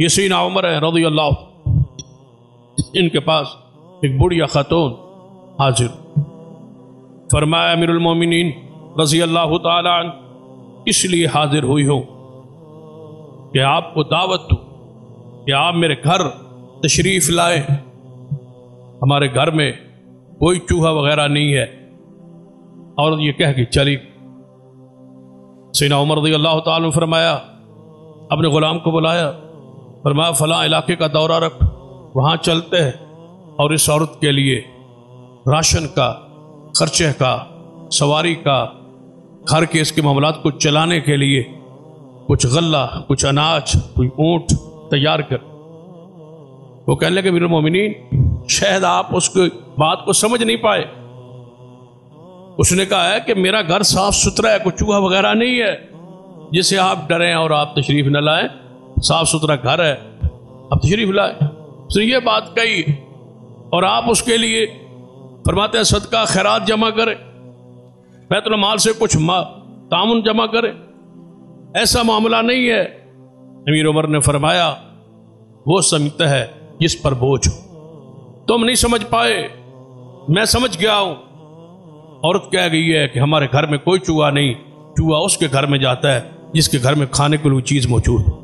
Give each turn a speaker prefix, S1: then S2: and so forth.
S1: یہ سیدنا عمر ہے رضی اللہ، ان کے پاس ایک بڑھیا خاتون حاضر، فرمایا امیر المومنین رضی اللہ تعالی عنہ اس لیے حاضر ہوئی ہوں کہ آپ کو دعوت دوں کہ آپ میرے گھر تشریف لائیں، ہمارے گھر میں کوئی چوہا وغیرہ نہیں ہے۔ اور یہ کہہ کے چلی۔ سیدنا عمر رضی اللہ تعالیٰ نے فرمایا، اپنے غلام کو بلایا، فرمایا فلاں علاقے کا دورہ رکھ، وہاں چلتے ہیں اور اس عورت کے لیے راشن کا، خرچے کا، سواری کا، گھر کے اس کے معاملات کو چلانے کے لیے کچھ غلہ، کچھ اناج، کوئی اونٹ تیار کر۔ وہ کہنے لگے امیر المومنین شاید آپ اس کی بات کو سمجھ نہیں پائے۔ اس نے کہا ہے کہ میرا گھر صاف ستھرا ہے، کوئی چوہا وغیرہ نہیں ہے جسے آپ ڈریں اور آپ تشریف نہ لائیں، صاف ستھرا گھر ہے، آپ تشریف لائیں۔ اس نے یہ بات کہی اور آپ اس کے لیے فرماتے ہیں صدقہ خیرات جمع کریں، بیت المال سے کچھ تعاون جمع کریں، ایسا معاملہ نہیں ہے۔ امیر عمر نے فرمایا وہ سمجھتا ہے جس پر بوجھ ہو، تم نہیں سمجھ پائے، میں سمجھ گیا ہوں۔ عورت کہہ گئی ہے کہ ہمارے گھر میں کوئی چوہا نہیں، چوہا اس کے گھر میں جاتا ہے جس کے گھر میں کھانے کے لیے چیز موجود ہے۔